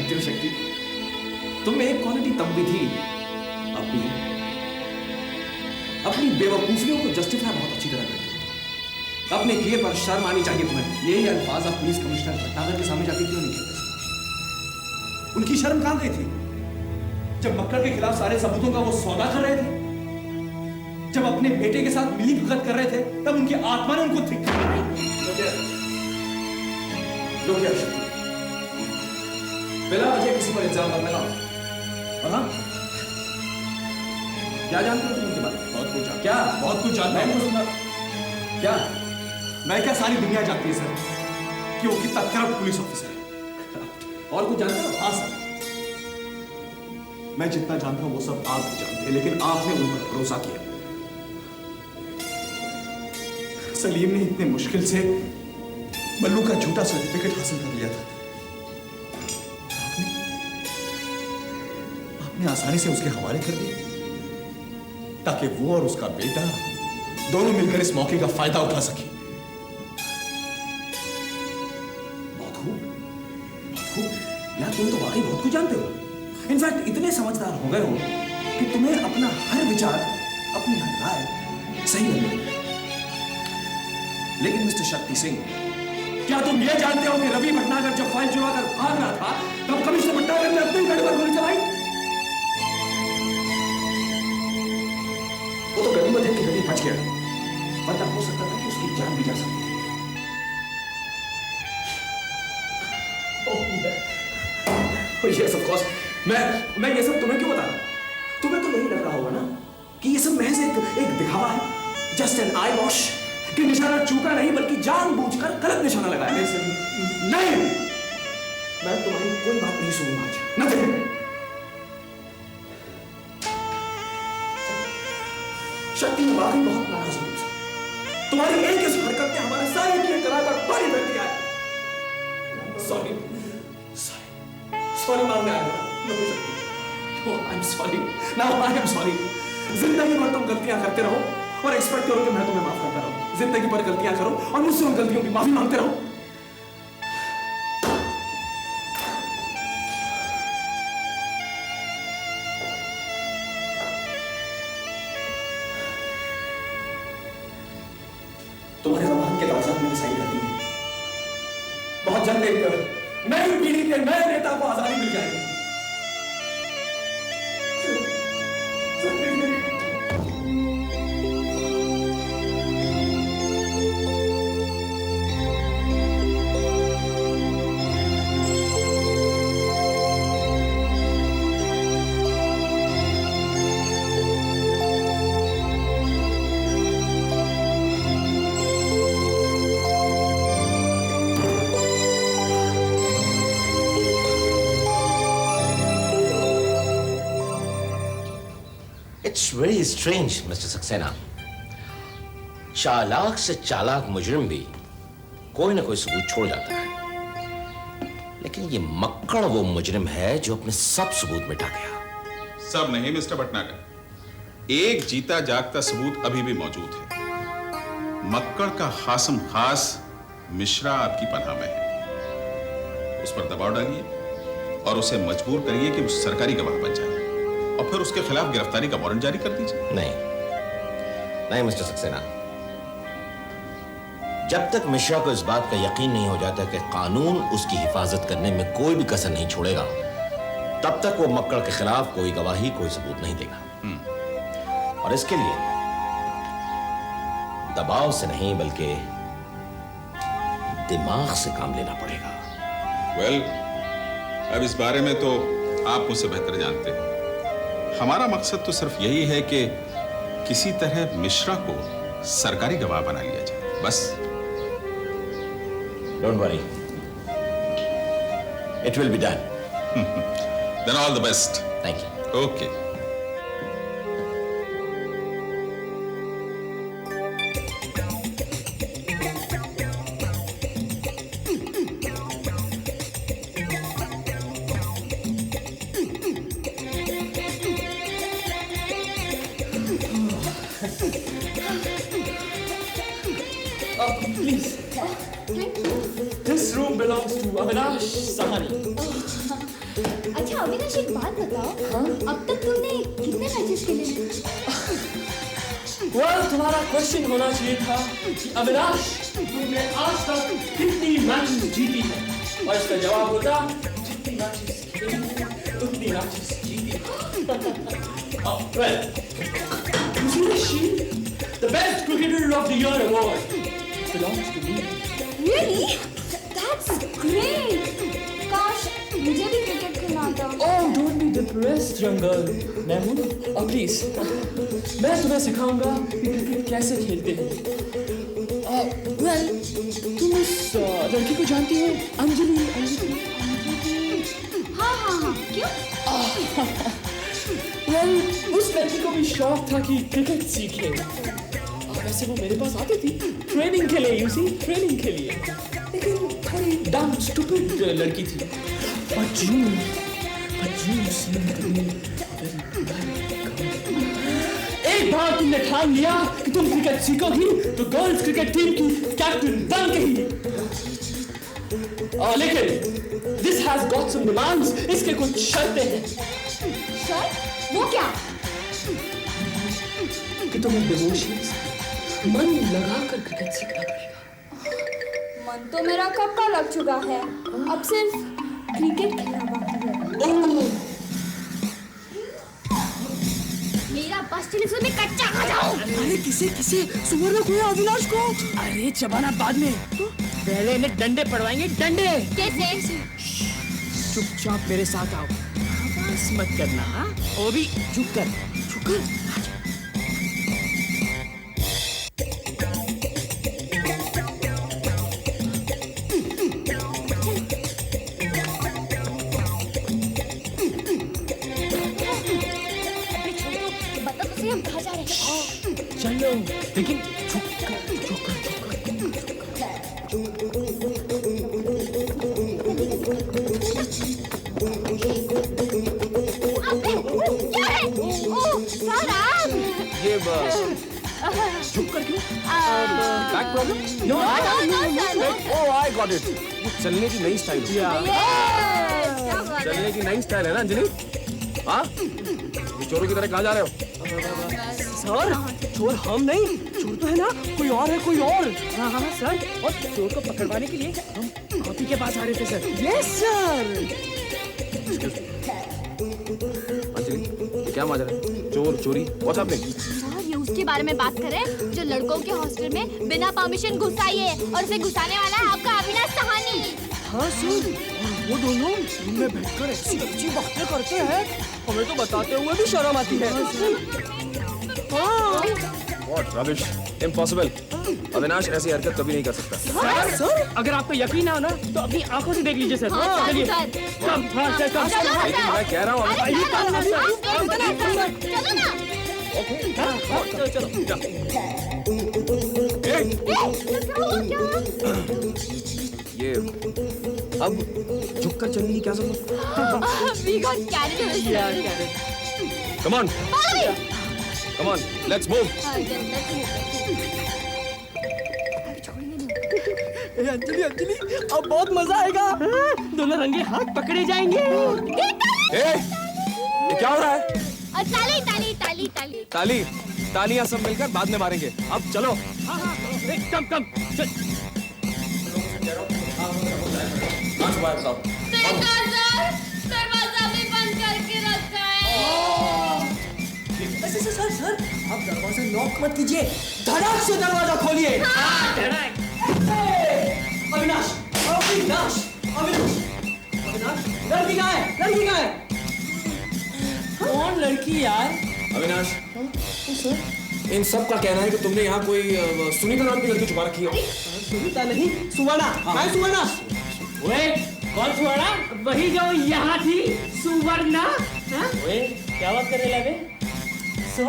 जानती हो शक्ति, तुम में एक क्वालिटी तब भी थी, अब भी है। अपनी बेवकूफियों को जस्टिफाई बहुत अच्छी तरह करती हो। अपने किए पर शर्म आनी चाहिए तुम्हें। यही अल्फाज आप पुलिस कमिश्नर भटनागर के सामने जाके क्यों नहीं कहते? उनकी शर्म कहां गई थी जब मक्कड़ के खिलाफ सारे सबूतों का वो सौदा कर रहे थे? जब अपने बेटे के साथ मिली भगत कर रहे थे, तब उनकी आत्मा ने उनको धिक्कार दी। बिला वजह किसी पर इल्जाम मत लगाओ। और हाँ, क्या जानते हो तुम उनके बारे में? बहुत कुछ। क्या? बहुत कुछ जानता हूं। क्या? मैं क्या, सारी दुनिया जानती है सर कि वो कितना करप्ट पुलिस ऑफिसर है। और कुछ जानते हो? हाँ सर, मैं जितना जानता हूं वो सब आप भी जानते हैं, लेकिन आपने उन पर भरोसा किया। सलीम ने इतने मुश्किल से बल्लू का झूठा सर्टिफिकेट हासिल कर लिया था। आपने आसानी से उसके हवाले कर दिया ताकि वो और उसका बेटा दोनों मिलकर इस मौके का फायदा उठा सके। बहुत खूब, बहुत खूब। यार तुम तो वाकई बहुत कुछ जानते हो। इनफैक्ट इतने समझदार हो गए हो कि तुम्हें अपना हर विचार, अपनी हर राय सही लगने लगी। लेकिन मिस्टर शक्ति सिंह, क्या तुम ये जानते हो कि रवि भटनागर जब फाइल चुराकर भाग रहा था तब कमिश्नर भटनागर ने अपनी गाड़ी पर गोली चलाई? वो तो गनीमत है कि रवि बच गया, वरना हो सकता था कि उसकी जान भी जा सकती थी। यस ऑफ कोर्स, मैं ये सब तुम्हें क्यों बता रहा हूं? तुम्हें तो यही लग रहा होगा ना कि ये सब महज एक दिखावा है, जस्ट एन आई वॉश, कि निशाना चूका नहीं बल्कि जानबूझकर गलत निशाना लगाया। नहीं, मैं तुम्हारी कोई बात नहीं सुनूंगा आज। नथिंग। शक्ति में वाकई बहुत नाराज हूं तुमसे। तुम्हारी एक इस हरकत ने हमारे सारे किए करार पर पानी फेर दिया है। सॉरी, सॉरी मांगने आया हूं। I am sorry, now I am sorry. जिंदगी भर तुम गलतियां करते रहो और एक्सपेक्ट करो कि मैं तुम्हें माफ करता रहूं। जिंदगी भर गलतियां करो और मुझसे उन गलतियों की माफी मांगते रहो। तुम्हारे जमाने के कागजात में सही करती है। बहुत जल्द एक नई पीढ़ी के नए नेता को आजादी मिल जाएगी। It's very strange, Mr. Saxena. चालाक से चालाक मुजरिम भी कोई ना कोई सबूत छोड़ जाता है, लेकिन ये मक्कड़ वो मुजरिम है जो अपने सब सबूत मिटा गया। सब नहीं मिस्टर भटनागर, एक जीता जागता सबूत अभी भी मौजूद है। मक्कड़ का खासम खास मिश्रा आपकी पनाह में है। उस पर दबाव डालिए और उसे मजबूर करिए कि वो सरकारी गवाह बन जाए और फिर उसके खिलाफ गिरफ्तारी का वारंट जारी कर दीजिए। नहीं मिस्टर सक्सेना, जब तक मिश्रा को इस बात का यकीन नहीं हो जाता कि कानून उसकी हिफाजत करने में कोई भी कसर नहीं छोड़ेगा, तब तक वो मक्कड़ के खिलाफ कोई गवाही, कोई सबूत नहीं देगा। और इसके लिए दबाव से नहीं बल्कि दिमाग से काम लेना पड़ेगा। वेल, अब इस बारे में तो आप मुझसे बेहतर जानते हैं। हमारा मकसद तो सिर्फ यही है कि किसी तरह मिश्रा को सरकारी गवाह बना लिया जाए, बस। Don't worry, it will be done. Then all the best. Thank you. Okay. Please. This room belongs to Avinash Sahani. अच्छा अविनाश एक बात बताओ, अब तक तुमने कितने मैचेस खेले हैं? तुम्हारा क्वेश्चन होना चाहिए था कि अविनाश तुमने आज तक कितनी मैचेस जीती है, और इसका जवाब होता जितनी मैचेस खेली उतनी मैचेस जीती। Well, you see the shield? The best cricketer of the year award belongs to me. Really? That's great. काश मुझे भी क्रिकेट खेलना आता। Oh, don't be depressed, young girl. Maimoon, please, मैं तुम्हें सिखाऊंगा कि क्रिकेट कैसे खेलते हैं। Well, तुम इस लड़की को जानती हो, अंजलि? हाँ, क्यों? Well, उस लड़की को भी शौक था कि क्रिकेट सीखे। वैसे वो मेरे पास आती थी ट्रेनिंग के लिए, ट्रेनिंग के लिए, लेकिन थोड़ी डम स्टूपिड लड़की थी। But you seem to be एक बार तुमने ठान लिया कि तुम क्रिकेट सीखोगी तो गर्ल्स क्रिकेट टीम की कैप्टन बन गई। लेकिन this has got some demands, इसके कुछ शर्तें हैं। शर्त? वो क्या? कि तुम्हें डिवोशन से मन लगाकर क्रिकेट सीखना पड़ेगा। मन तो मेरा कब का लग चुका है, अब सिर्फ क्रिकेट खेलना बाकी है। मेरा बस टेलीफोन में कच्चा खा जाओ। अरे किसे सुवर्ण को या अविनाश को? अरे चबाना बाद में, पहले इन्हें डंडे पड़वाएंगे, डंडे। कैसे? चुपचाप मेरे साथ आओ, बस मत करना। हाँ, वो भी झुक कर। हम कहाँ जा रहे हैं? चलो, लेकिन झुक कर। क्या है? ओह, सर आप। ये झुक कर क्यों? Back problem? No, sir. Oh, I got it. ये चलने की नई स्टाइल चलने की नई स्टाइल है ना अंजलि? हाँ, ये चोरों की तरह कहाँ जा रहे हो? सर, चोर हम नहीं, चोर तो है ना, कोई और है, कोई और। हाँ सर, और चोर को पकड़वाने के लिए हम आप ही के पास आ रहे थे सर। Yes sir. अंजलि, क्या माजरा है? चोर चोरी व्हाट्स हैपनिंग? सर ये उसके बारे में बात कर रहे हैं जो लड़कों के हॉस्टल में बिना परमिशन घुस आई है, और उसे घुसाने वाला है आपका अविनाश सहानी। हाँ सर, और वो दोनों रूम में बैठकर ऐसी अच्छी बातें करते हैं, हमें तो बताते हुए भी शर्म आती है। What rubbish, impossible. अविनाश ऐसी हरकत कभी नहीं कर सकता। सर, अगर आपको यकीन ना हो ना तो अपनी आंखों से देख लीजिए सर। हाँ, चलिए, सर। कम, हाँ सर, कम। लेकिन मैं कह रहा हूँ चलो ना। चलो चलो। ये अब झुक कर चलने की क्या जरूरत? We got carried away. Come on, come on, let's move. Anjali, अब बहुत मजा आएगा। दोनों रंगे हाथ पकड़े जाएंगे। ये क्या हो रहा है? ताली। तालियां सब मिलकर बाद में मारेंगे। अब चलो। कम। चल। दरवाजा भी बंद करके रखा है। सर, आप दरवाजा लॉक मत कीजिए, धड़ाक से दरवाजा खोलिए। अविनाश, लड़की कहाँ है? कौन लड़की यार? अविनाश, इन सब का कहना है कि तुमने यहाँ कोई सुनीता नाम की लड़की छुपा रखी है। सुनीता नहीं, सुवर्णा। हाँ सुवर्णा। कौन सुवर्णा? वही जो यहाँ थी, सुवर्णा। क्या बात कर रहे हैं? सर,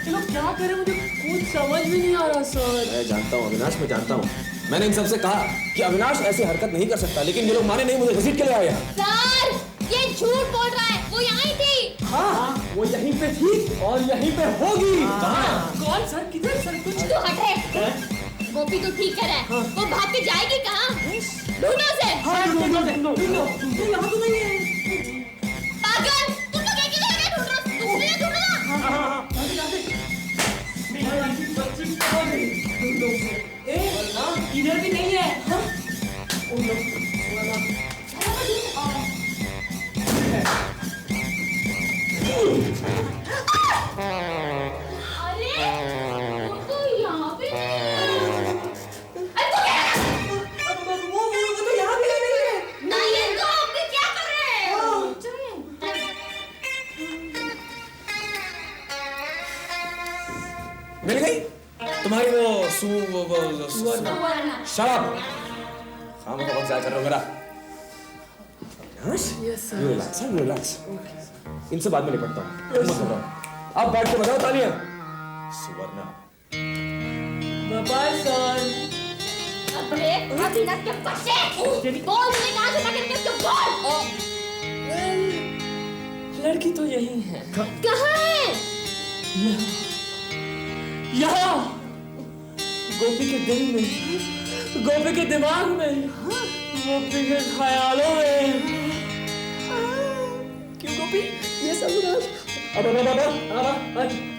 ये लोग क्या कर रहे हैं, मुझे कुछ समझ भी नहीं आ रहा सर। मैं जानता हूँ अविनाश, मैं जानता हूँ। मैंने इन सबसे कहा कि अविनाश ऐसी हरकत नहीं कर सकता, लेकिन ये लोग माने नहीं, मुझे घसीट के ले आए हैं। सर ये झूठ बोल रहा है, वो यहाँ ही थी। हाँ, वो यहीं पे थी और यहीं पे होगी। कौन सर? किधर सर? कुछ तो हटे। वो भी तो ठीक है, वो भाग के जाएगी कहाँ? ढूंढो उसे। हाँ, ढूंढो। यहाँ तो नहीं है। लड़की नहीं है। हाँ? ओ नो, अरे वो तो यहाँ पे वो तो यहाँ भी नहीं है। नहीं है तो आप क्या कर रहे हैं? चलिए। मिल गई तुम्हारी वो सुवर्ण। शराब। हाँ मैं बहुत ज्यादा कर रहा हूँ मेरा। Yes, sir. Relax relax. इनसे बाद में निपटता हूँ। मत घबराओ। अब बैठ के बताओ तालियां। सुवर्णा। Bye, son. अबे अभी ना के बच्चे बोल मुझे कहाँ से पकड़ के उसको बोल। लड़की तो यही है। कहाँ है? यहाँ गोपी के दिल में, गोपी के दिमाग में, गोपी के ख्यालों में। क्यों गोपी? ये सब अब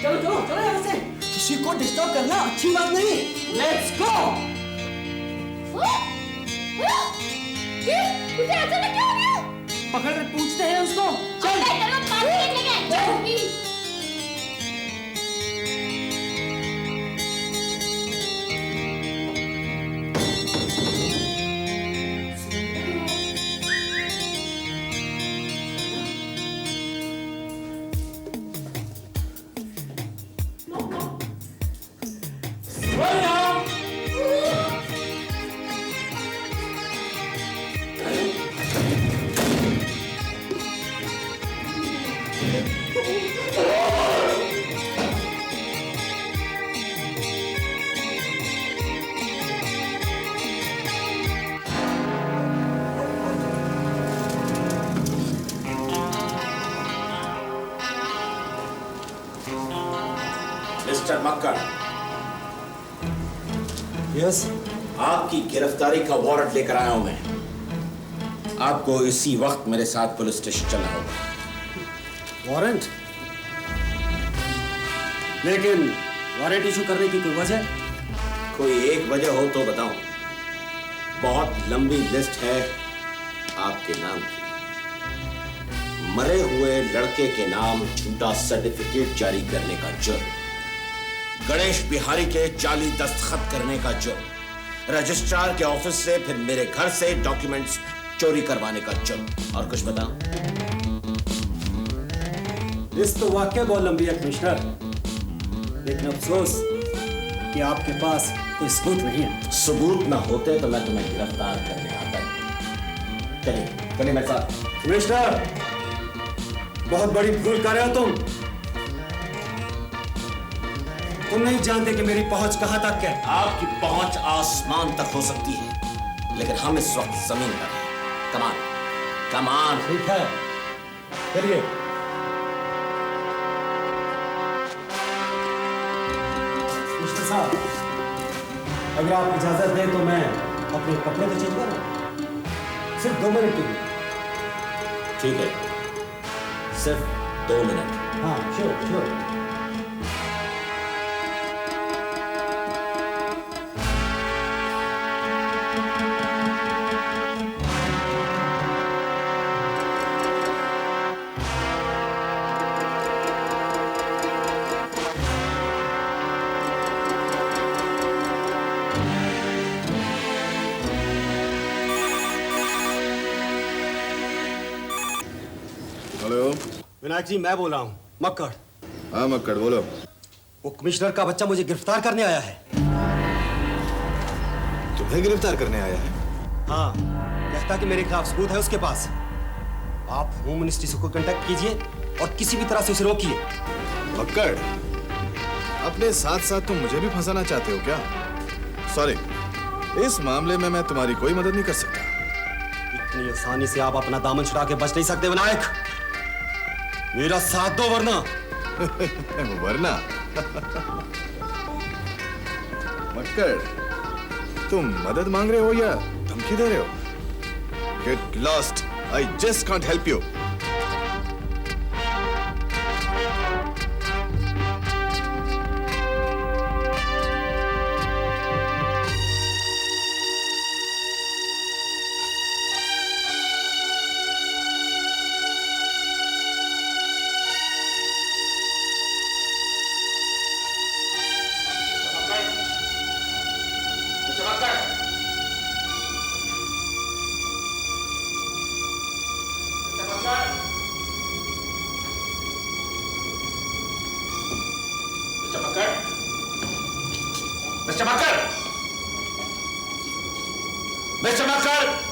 चलो चलो चलो यहाँ से। किसी को डिस्टर्ब करना अच्छी बात नहीं। Let's go. ये उसे अचानक क्या हो गया? पकड़ कर पूछते हैं उसको। चल चलो पानी लेके चल। मिस्टर मक्कड़, यस आपकी गिरफ्तारी का वारंट लेकर आया हूं मैं। आपको इसी वक्त मेरे साथ पुलिस स्टेशन चलना होगा। वारंट? लेकिन वारंट इशू करने की कोई वजह? कोई एक वजह हो तो बताऊं। बहुत लंबी लिस्ट है आपके नाम की। मरे हुए लड़के के नाम झूठा सर्टिफिकेट जारी करने का जुर्म, गणेश बिहारी के जाली दस्तखत करने का जुर्म, रजिस्ट्रार के ऑफिस से फिर मेरे घर से डॉक्यूमेंट्स चोरी करवाने का जुर्म। और कुछ बताऊं? लिस्ट तो वाकई बहुत लंबी है कमिश्नर, लेकिन अफसोस कि आपके पास कोई सबूत नहीं है। सबूत ना होते तो मैं तुम्हें गिरफ्तार करने आता ही। चलिए चलिए मेरे साथ। कमिश्नर, बहुत बड़ी भूल कर रहे हो तुम। तुम नहीं जानते कि मेरी पहुंच कहां तक है। आपकी पहुंच आसमान तक हो सकती है, लेकिन हम इस वक्त जमीन पर हैं। कमान कमान। ठीक है, चलिए। मिस्टर साहब, अगर आप इजाजत दें तो मैं अपने कपड़े तो चेंज करूं, सिर्फ 2 मिनट के लिए। ठीक है, सिर्फ 2 मिनट। हाँ श्योर श्योर। हेलो। विनायक जी, मैं बोल रहा हूँ, मक्कड़। हाँ मक्कड़ बोलो। वो कमिश्नर का बच्चा मुझे गिरफ्तार करने आया है। तुम्हें गिरफ्तार करने आया है? हाँ, कहता कि मेरे खिलाफ सबूत है उसके पास। आप होम मिनिस्ट्री से कोई कांटेक्ट कीजिए और किसी भी तरह से उसे रोकिए। मक्कड़, अपने साथ साथ तुम मुझे भी फंसाना चाहते हो क्या? सॉरी, इस मामले में मैं तुम्हारी कोई मदद नहीं कर सकता। इतनी आसानी से आप अपना दामन छुड़ा के बच नहीं सकते विनायक। मेरा साथ दो वरना। वरना? मक्कड़, तुम मदद मांग रहे हो या धमकी दे रहे हो? Get lost, I just can't help you. Mister Makkar,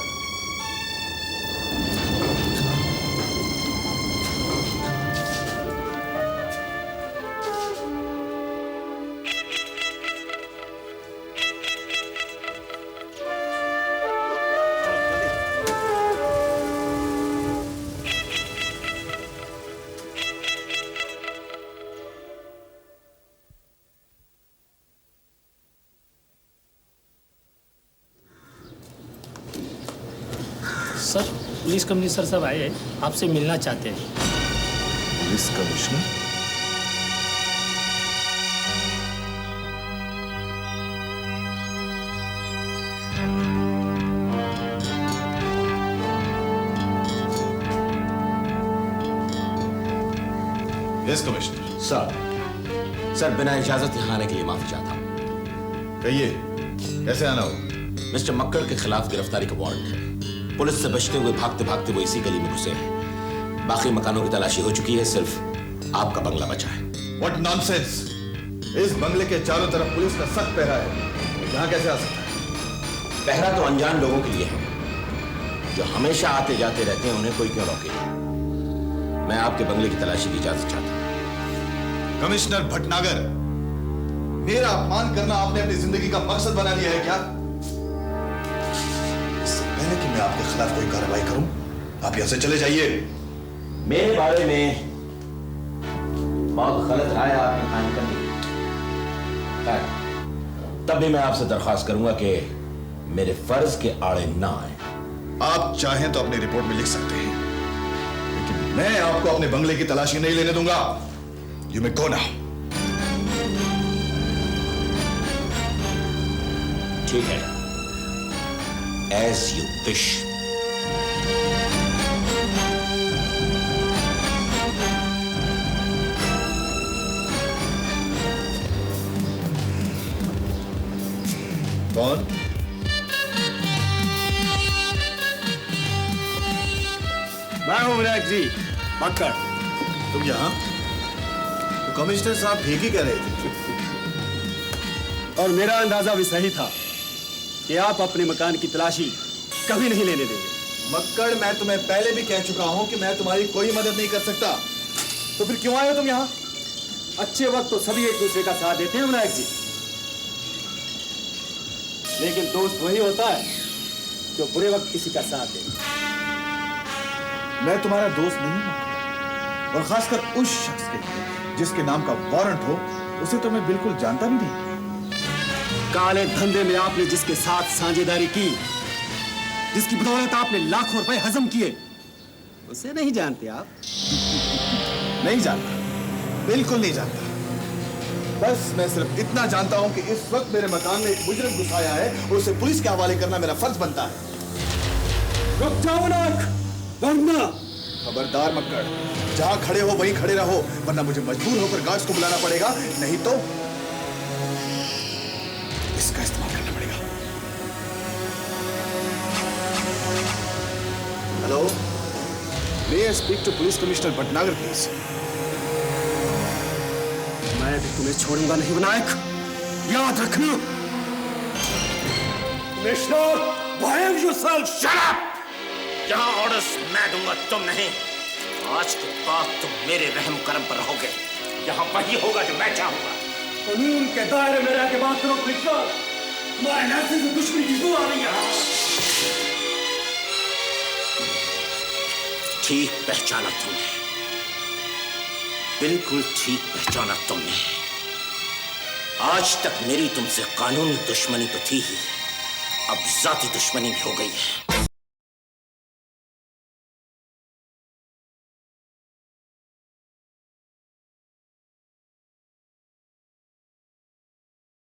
sir, police commissioner साहब आए हैं, आपसे मिलना चाहते हैं। Police commissioner? Yes commissioner. Sir बिना इजाजत यहाँ आने के लिए माफी चाहता हूँ। कहिए, कैसे आना हो? मिस्टर मक्कड़ के खिलाफ गिरफ्तारी का वारंट है। पुलिस से बचते हुए भागते भागते वो इसी गली में घुसे हैं। बाकी मकानों की तलाशी हो चुकी है, सिर्फ आपका बंगला बचा है। What nonsense! इस बंगले के चारों तरफ पुलिस का सख्त पहरा है, यहाँ कैसे आ सकता है? पहरा तो अनजान लोगों के लिए है, जो हमेशा आते जाते रहते हैं, उन्हें कोई क्यों रोके? मैं आपके बंगले की तलाशी की इजाजत चाहता हूँ। कमिश्नर भटनागर, मेरा अपमान करना आपने अपनी जिंदगी का मकसद बना लिया है क्या? इससे पहले कि मैं आपके खिलाफ कोई कार्रवाई करूं, आप यहां से चले जाइए। मेरे बारे में बहुत गलत राय आपने कायम कर दी। तब भी मैं आपसे दरख्वास्त करूंगा कि मेरे फर्ज के आड़े ना आए। आप चाहें तो अपनी रिपोर्ट में लिख सकते हैं, लेकिन मैं आपको अपने बंगले की तलाशी नहीं लेने दूंगा। You may go now. ठीक है, एज यू विश। कौन? मैं हूं विनायक जी, मक्कड़। तुम यहां? तो कमिश्नर साहब ठीक ही कह रहे थे। और मेरा अंदाजा भी सही था कि आप अपने मकान की तलाशी कभी नहीं लेने देंगे। मक्कड़, मैं तुम्हें पहले भी कह चुका हूं कि मैं तुम्हारी कोई मदद नहीं कर सकता। तो फिर क्यों आए हो तुम यहां? अच्छे वक्त तो सभी एक दूसरे का साथ देते हैं विनायक जी, लेकिन दोस्त वही होता है जो बुरे वक्त किसी का साथ दे। मैं तुम्हारा दोस्त नहीं हूं, और खासकर उस शख्स के लिए जिसके नाम का वारंट हो, उसे तो मैं बिल्कुल जानता भी नहीं। काले धंधे में आपने जिसके साथ साझेदारी की, जिसकी बदौलत आपने लाखों रुपए हजम किए, उसे नहीं जानते आप? नहीं जानता, बिल्कुल नहीं जानता। बस मैं सिर्फ इतना जानता हूं कि इस वक्त मेरे मकान में एक मुजरिम घुस आया है, और उसे पुलिस के हवाले करना मेरा फर्ज बनता है। रुक जाओ नाक, वरना। खबरदार मक्कड़, जहां खड़े हो वहीं खड़े रहो, वरना मुझे मजबूर होकर गार्ड्स को बुलाना पड़ेगा, नहीं तो इसका इस्तेमाल करना पड़ेगा। Hello, may I speak to police commissioner Bhatnagar please? मैं भी तुम्हें छोड़ूंगा नहीं विनायक, याद रखना। Mister, behave yourself, shut up! यहाँ ऑर्डर्स मैं दूंगा, तुम नहीं। आज के बाद तुम मेरे रहम करम पर रहोगे। यहाँ वही होगा जो मैं चाहूंगा। कानून के दायरे में रह के बात करो मिस्टर। तुम्हारे नाते से दुश्मनी की क्यों आ रही है? ठीक पहचाना तुमने, बिल्कुल ठीक पहचाना तुमने। आज तक मेरी तुमसे कानूनी दुश्मनी तो थी ही, अब जाती दुश्मनी भी हो गई है।